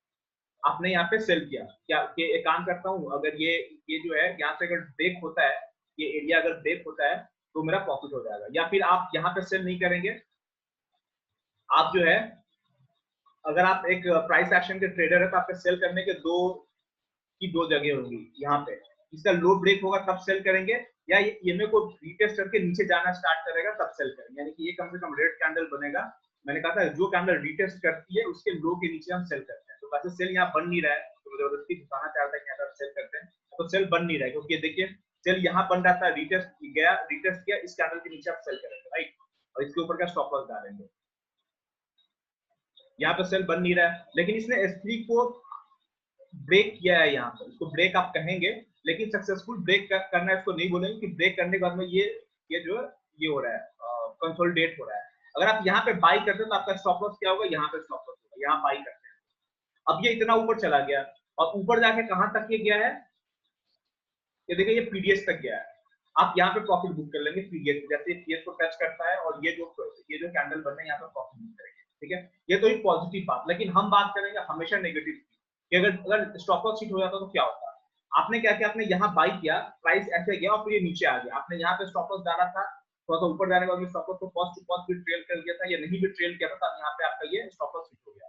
आपने यहाँ पे सेल किया, क्या एक काम करता हूँ, अगर ये जो है यहाँ से अगर ब्रेक होता है, ये एरिया अगर ब्रेक होता है तो मेरा प्रॉफिट हो जाएगा। या फिर आप यहाँ पे सेल नहीं करेंगे, आप जो है अगर आप एक प्राइस एक्शन के ट्रेडर है तो आपके सेल करने के दो जगह होंगी। यहाँ पे इसका लो ब्रेक होगा तब सेल करेंगे, या ये मेरे को रीटेस्ट करके नीचे जाना स्टार्ट करेगा तब सेल करेंगे, यानी कि ये कम से कम रेड कैंडल बनेगा। मैंने कहा था जो कैंडल रीटेस्ट करती है उसके लो के नीचे हम सेल करते हैं। तो वैसे सेल यहाँ बन नहीं रहा है, तो जबरदस्ती दिखाना चाहता है कि अगर सेल करते हैं तो सेल बन नहीं रहा है, क्योंकि देखिए सेल यहाँ बन रहा था, रीटेस्ट गया, रीटेस्ट किया, इस कैंडल के नीचे आप सेल करेंगे, राइट, और इसके ऊपर का स्टॉप लॉस डालेंगे। यहाँ पे सेल बन नहीं रहा है, लेकिन इसने S3 को ब्रेक किया है। यहाँ पर इसको ब्रेक आप कहेंगे, लेकिन सक्सेसफुल ब्रेक करना इसको नहीं बोलेंगे कि ब्रेक करने के बाद में ये जो है ये हो रहा है, कंसोलिडेट हो रहा है। अगर आप यहाँ पे बाई करते हैं तो आपका स्टॉप लॉस क्या होगा, यहाँ पे स्टॉप लॉस होगा, यहाँ बाई करते हैं। अब ये इतना ऊपर चला गया और ऊपर जाके कहां तक ये गया है, ये देखिए ये पीडीएस तक गया है। आप यहाँ पे प्रॉफिट बुक कर लेंगे पीडीएस, जैसे पीडीएस को टच करता है और ये जो कैंडल बन रहा है यहाँ पे प्रॉफिट बुक करेंगे, ठीक है। ये तो एक पॉजिटिव बात, लेकिन हम बात करेंगे हमेशा नेगेटिव की, कि अगर स्टॉप लॉस हिट हो जाता तो क्या होता। आपने क्या किया, आपने यहाँ बाई किया, प्राइस ऐसे गया और फिर ये नीचे आ गया, आपने यहाँ पे स्टॉप लॉस डाला था, थोड़ा सा ऊपर जाने के बाद स्टॉप लॉस को कॉस्ट टू कॉस्ट भी ट्रेल कर लिया था, या नहीं भी ट्रेल किया था, यहाँ पे आपका ये स्टॉप लॉस हिट हो गया।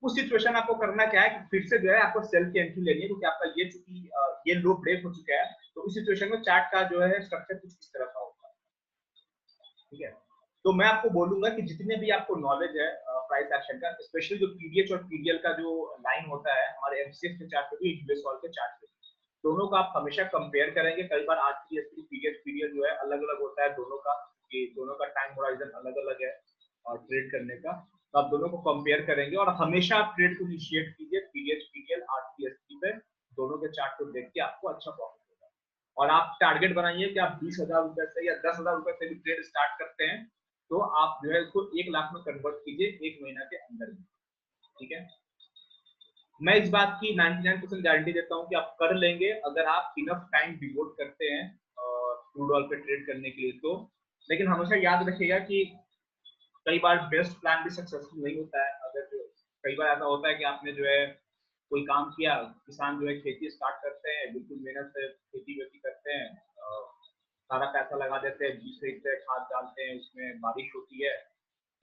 उस सिचुएशन में आपको करना क्या है कि फिर से जो है आपको सेल की एंट्री लेनी है, क्योंकि आपका ये चूंकि ये लो ब्रेक हो चुका है। तो उस सिचुएशन में चार्ट का जो है स्ट्रक्चर कुछ इस तरह का होगा, ठीक है। तो मैं आपको बोलूंगा कि जितने भी आपको नॉलेज है प्राइस एक्शन का, स्पेशली जो पीडीएच और पीडीएल का जो लाइन होता है हमारे एमसीएक्स के चार्ट पे भी, यूएस ऑल के चार्ट पे, दोनों का आप हमेशा कंपेयर करेंगे। कई बार आरटी एसटी पीडीएच पीडीएल जो है अलग अलग होता है दोनों का, कि दोनों का टाइम होराइजन अलग अलग है और ट्रेड करने का, तो आप दोनों को कंपेयर करेंगे और हमेशा आप ट्रेड को इनिशिएट कीजिए पीडीएच पीडीएल आरटी एसटी पे, दोनों के चार्ट को देख के आपको अच्छा प्रॉफिट होगा। और आप टारगेट बनाइए कि आप 20,000 रुपए से या 10,000 रुपए से भी ट्रेड स्टार्ट करते हैं तो आप जो है इसको 1 लाख में कन्वर्ट कीजिए 1 महीना के अंदर में, ठीक है। मैं इस बात की 99% गारंटी देता हूं कि आप कर लेंगे अगर आप इनफ टाइम डिवोट करते हैं क्रूड ऑयल पे ट्रेड करने के लिए तो। लेकिन हमेशा याद रखिएगा कि कई बार बेस्ट प्लान भी सक्सेसफुल नहीं होता है। अगर कई बार ऐसा होता है कि आपने जो है कोई काम किया, किसान जो है खेती स्टार्ट करते हैं, बिल्कुल मेहनत से खेती वेती करते हैं, सारा पैसा लगा देते हैं, बीज खरीदते हैं, खाद डालते हैं, उसमें बारिश होती है,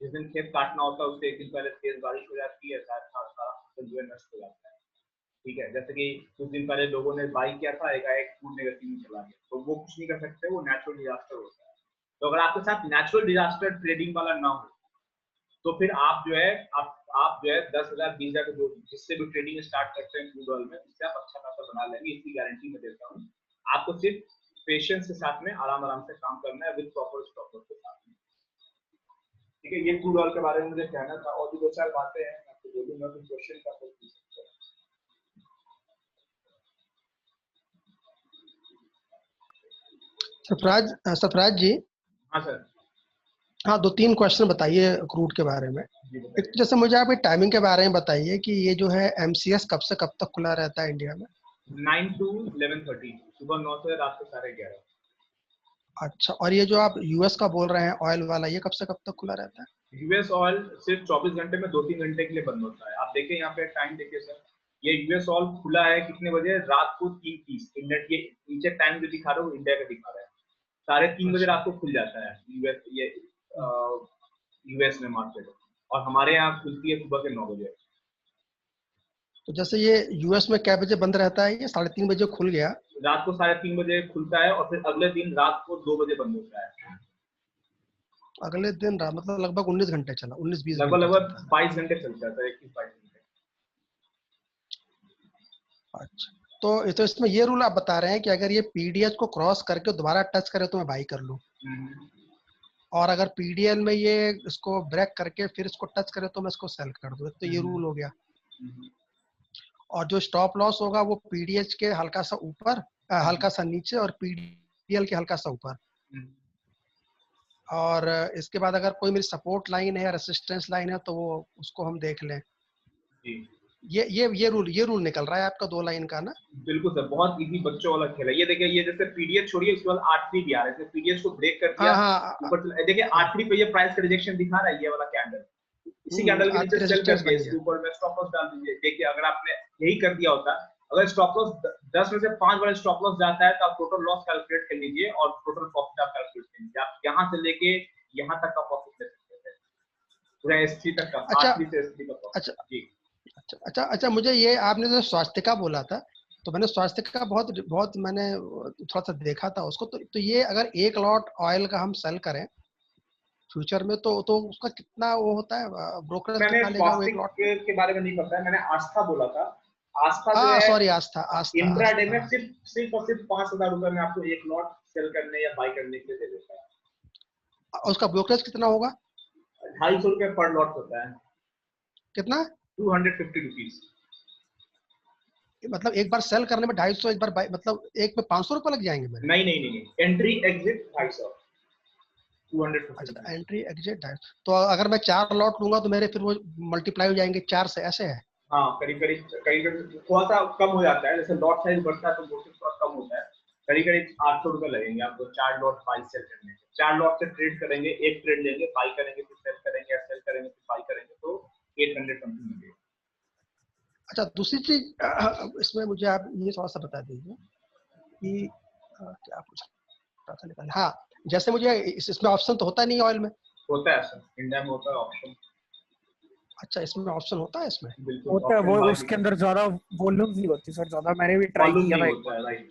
जिस दिन खेत काटना होता है उससे एक दिन पहले तेज बारिश हो जाती है, सारा कैपिटल जो है नष्ट हो जाता है। ठीक है, जैसे कि कुछ दिन पहले लोगों ने बाई किया था, एक फूड नेगेटिव में चला गया, तो वो कुछ नहीं कर सकते, वो नेचुरल डिजास्टर होता है। तो अगर आपके साथ नेचुरल डिजास्टर ट्रेडिंग वाला ना हो तो फिर आप जो है आप जो है 10,000 20,000 जो जिससे भी ट्रेडिंग स्टार्ट करते हैं क्रूड ऑयल में, उससे आप अच्छा खासा बना लेंगे, इसकी गारंटी मैं देता हूँ। आपको सिर्फ पेशेंस के साथ में आराम आराम से काम करना है विद प्रॉपर स्टॉप लॉस के साथ में। ठीक है, ये क्रूड ऑयल के बारे में मुझे कहना था, और भी दो चार बातें हैं मैं आपको बोलूंगा, कुछ क्वेश्चन का पूछ सकते हैं। सफराज जी। हाँ सर। हाँ, 2-3 क्वेश्चन बताइए क्रूड के बारे में। एक तो जैसे मुझे आप टाइमिंग के बारे में बताइए कि ये जो है एमसीएस कब से कब तक खुला रहता है इंडिया में? 9 to 11:30, सुबह 9 से रात को 11:30। अच्छा, और ये जो आप यूएस का बोल रहे हैं ऑयल वाला, ये कब से कब तक खुला रहता है? यूएस ऑयल सिर्फ 24 घंटे में 2-3 घंटे के लिए बंद होता है। आप देखिए यहाँ पे टाइम देखिए सर, ये यूएस ऑयल खुला है कितने बजे? रात को 3:30। इंडिया ये नीचे टाइम जो दिखा रहा है वो इंडिया का दिखा रहा है। 3:30 बजे रात को खुल जाता है यूएस में मार्केट, और हमारे यहाँ खुलती है सुबह के 9 बजे। तो जैसे ये यूएस में क्या बजे बंद रहता है? ये 3:30 बजे खुल गया, रात को 3:30 बजे खुलता है, और फिर अगले दिन रात को 2 बजे बंद होता है। अगले दिन रात, मतलब लगभग 19 घंटे चला, 19-20 घंटे लगभग 22 घंटे चल जाता है, 21-22 घंटे। अच्छा, तो इसमें ये रूल आप बता रहे हैं कि अगर ये पीडीएच को क्रॉस करके दोबारा टच करे तो मैं बाई कर लूं, और अगर पीडीएल में ये इसको ब्रेक करके फिर इसको टच करे तो मैं इसको सेल कर दूं, तो ये रूल हो गया। और जो स्टॉप लॉस होगा वो पीडीएच के हल्का सा ऊपर, हल्का सा नीचे, और पीडीएल के हल्का सा ऊपर। और इसके बाद अगर कोई मेरी सपोर्ट लाइन है या रेसिस्टेंस लाइन है तो वो उसको हम देख लें। ये रूल निकल रहा है आपका 2 लाइन का ना? बिल्कुल सर, बहुत इजी बच्चों वाला खेल है ये। देखिए ये जैसे पीडीएच छोड़िए, उसके बाद R3 भी आ रहा है, पीडीएच को ब्रेक कर दिया ऊपर चला। देखिए R3 पे ये प्राइस का रिजेक्शन दिखा रहा है, ये वाला कैंडल, इसी कैंडल के नीचे सेल करके इसके ऊपर में स्टॉप लॉस डाल दीजिए। देखिए अगर आपने यही कर दिया होता, अगर स्टॉप लॉस 10 में से 5 बार स्टॉप लॉस जाता है तो आप टोटल लॉस कैलकुलेट कर लीजिए और टोटल प्रॉफिट आप कैलकुलेट कर लीजिए। आप यहाँ से लेके यहाँ तक का प्रॉफिट ले सकते हैं, पूरा S3 तक का। R3 से S3 का प्रॉफिट। जी अच्छा, मुझे ये आपने जो स्वास्थ्य का बोला था, तो मैंने स्वास्थ्य का बहुत मैंने थोड़ा सा देखा था उसको, तो ये अगर 1 लॉट ऑयल का हम सेल करें फ्यूचर में तो उसका कितना वो होता है, ब्रोकरेज कितना लेगा वो 1 लॉट के बारे में नहीं पता है, मैंने आस्था बोला था। आस्था जो है, सॉरी, आस्था इंट्राडे में सिर्फ और सिर्फ 5,000 रुपए में आपको 1 लॉट सेल करने या बाय करने के लिए दे देता है। उसका ब्रोकरेज कितना होगा? 250 रुपए पर लॉट होता है। कितना? 250 रुपीज। मतलब एक बार सेल करने में 250, एक बार मतलब एक में 500 रुपए लग जाएंगे मेरे? नहीं, एंट्री एग्जिट 250, 250। अच्छा, एंट्री एग्जिट 250। तो अगर मैं 4 लॉट लूंगा तो मेरे फिर वो मल्टीप्लाई हो जाएंगे 4 से, ऐसे है? हाँ, करीब थोड़ा सा कम हो जाता है, जैसे लॉट साइज बढ़ता है तो वो थोड़ा कम होता है। करीब 800 रुपए लगेंगे आपको 4 लॉट बाय सेल करने के। 4 लॉट से ट्रेड करेंगे, एक ट्रेड लेंगे, बाय करेंगे, फिर सेल करेंगे, सेल करेंगे, फिर बाय करेंगे, तो 800 समथिंग मिलेगा। अच्छा, दूसरी चीज इसमें मुझे आप ये थोड़ा सा बता दीजिए कि क्या पूछ रहा था निकाल। हाँ, जैसे मुझे इसमें ऑप्शन तो होता नहीं ऑयल में? होता है सर, इंडिया में होता है ऑप्शन। अच्छा, इसमें ऑप्शन होता है? इसमें होता है, वो उसके अंदर ज्यादा वॉल्यूम नहीं होती सर, ज्यादा मैंने भी ट्राई किया था एक बार।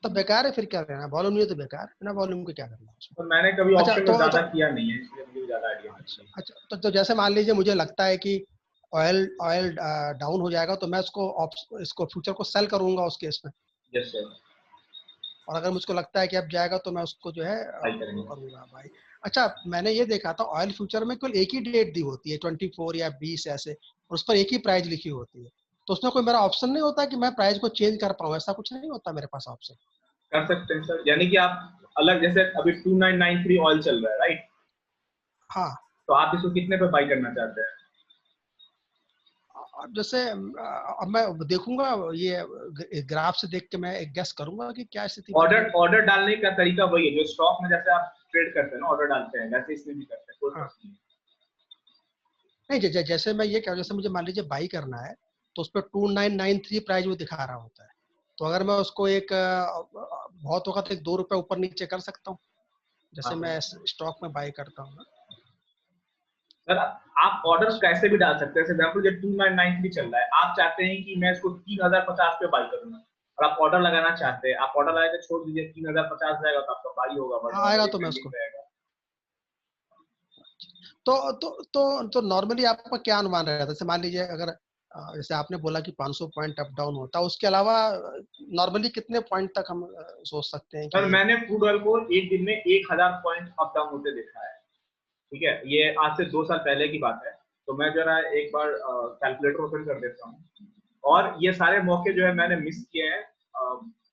तो बेकार है, फिर क्या करना? वॉल्यूम नहीं है तो बेकार, बिना वॉल्यूम के क्या करना? तो मैंने कभी ऑप्शन में ज्यादा किया नहीं है, इसलिए मुझे ज्यादा आईडिया नहीं है। अच्छा, तो जैसे मान लीजिए मुझे लगता है कि ऑयल डाउन हो जाएगा तो मैं इसको फ्यूचर को सेल करूंगा उस केस में। Yes sir. और अगर मुझको लगता है कि अब जाएगा तो मैं उसको जो है करूंगा भाई। अच्छा, मैंने ये देखा था ऑयल फ्यूचर में केवल एक ही डेट दी होती है, 24 या 20 ऐसे, और उस पर एक ही प्राइस लिखी होती है। तो उसमें कोई मेरा ऑप्शन नहीं होता कि मैं प्राइस को चेंज कर पाऊँ? ऐसा कुछ नहीं होता मेरे पास ऑप्शन? कर सकते हैं सर, यानी कि आप अलग, जैसे अभी 2993 ऑयल चल रहा है, राइट? हाँ, तो आप इसको कितने पे बाय करना चाहते हैं? अब जैसे अब मैं देखूंगा, ये ग्राफ से देख के मैं एक गेस करूंगा कि क्या स्थिति। ऑर्डर डालने का तरीका वही है जो स्टॉक में जैसे आप ट्रेड करते हैं ना, ऑर्डर डालते हैं, वैसे इसमें भी करते हैं, कोई फर्क नहीं। नहीं, जैसे मैं ये क्या, जैसे मुझे मान लीजिए बाई करना है तो उस पर 2993 प्राइस वो दिखा रहा होता है, तो अगर मैं उसको एक बहुत होगा तो 2 रुपए ऊपर नीचे कर सकता हूँ, जैसे मैं स्टॉक में बाई करता हूँ। सर आप ऑर्डर कैसे भी डाल सकते हैं। फॉर एग्जांपल ये 2993 चल रहा है, आप चाहते हैं कि मैं इसको 3050 पे बाई करूंगा और आप ऑर्डर लगाना चाहते हैं, आप ऑर्डर लगा के छोड़ दीजिए, 3050 जाएगा तो आपका बाई होगा, बट आएगा तो मैं उसको तो नॉर्मली आपका क्या अनुमान रहेगा? जैसे मान लीजिए अगर जैसे आपने बोला कि 500 पॉइंट अप डाउन होता है, उसके अलावा नॉर्मली कितने पॉइंट तक हम सोच सकते हैं? सर मैंने क्रूड ऑयल को एक दिन में 1000 पॉइंट अप डाउन होते देखा है, ठीक है, ये आज से 2 साल पहले की बात है। तो मैं जरा एक बार कैलकुलेटर ओपन कर देता हूँ, और ये सारे मौके जो है मैंने मिस किए हैं।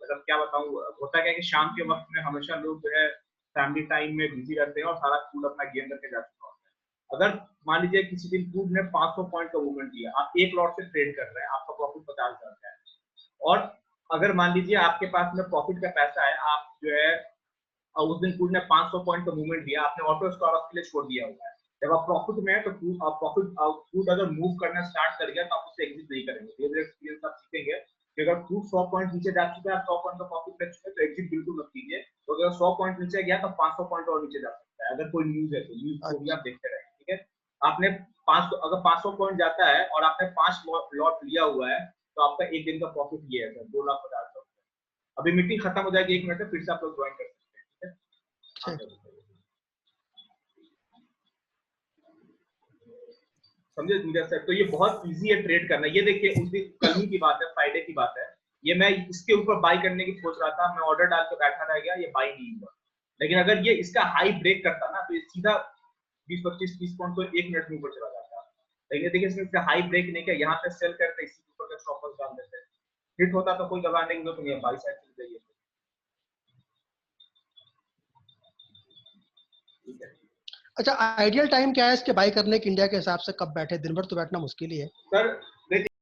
मतलब क्या बताऊँ, होता क्या है कि शाम के वक्त में हमेशा लोग जो है फैमिली टाइम में बिजी रहते हैं और सारा क्रूड अपना गेम करके जा चुका होता है। अगर मान लीजिए किसी दिन क्रूड ने 500 पॉइंट का मूवमेंट दिया, आप एक लॉट से ट्रेड कर रहे हैं, आपका प्रॉफिट 50,000 का है, और अगर मान लीजिए आपके पास में प्रॉफिट का पैसा है, आप जो है उस दिन क्रूड ने 500 पॉइंट का मूवमेंट दिया, आपने ऑटो स्टॉप के लिए छोड़ दिया हुआ है, जब आप प्रॉफिट में है तो क्रूड अगर मूव करना स्टार्ट कर गया तो आप उससे एग्जिट नहीं करेंगे। ये एक्सपीरियंस आप सीखेंगे कि अगर क्रूड 100 पॉइंट नीचे जा चुका है, आप 100 पॉइंट का प्रॉफिट ले चुके हैं, तो एग्जिट बिल्कुल मत कीजिए। तो अगर 100 पॉइंट नीचे गया तो 500 पॉइंट और नीचे जा सकता है, अगर कोई न्यूज है तो न्यूज को भी आप देखते रहें, ठीक है। आपने 500 अगर 500 पॉइंट जाता है और आपने 5 लॉट लिया हुआ है, तो आपका एक दिन का प्रॉफिट ये है सर, 2,50,000। अभी मीटिंग खत्म हो जाएगी 1 मिनट में, फिर से आप लोग ज्वाइन कर सकते हैं, ठीक है। समझे मुझे सर? तो ये बहुत इजी है ट्रेड करना। ये देखिए उस दिन कल ही की बात है, फ्राइडे की बात है, ये मैं इसके ऊपर बाई करने की सोच रहा था, मैं ऑर्डर डाल के बैठा रह गया, ये बाई नहीं हुआ। लेकिन अगर ये इसका हाई ब्रेक करता ना, तो ये सीधा 20-25-30 पॉइंट तो 1 मिनट में ऊपर चला जाता। लेकिन देखिए इसने इसका हाई ब्रेक नहीं किया, यहाँ पे सेल करते इसी के ऊपर का स्टॉप लॉस डाल देते, हिट होता तो कोई दबाने की जरूरत नहीं है, बाई साइड चल जाइए, ठीक है। अच्छा, आइडियल टाइम क्या है इसके बाई करने के इंडिया के हिसाब से? कब बैठे? दिन भर तो बैठना मुश्किल ही है सर देखिए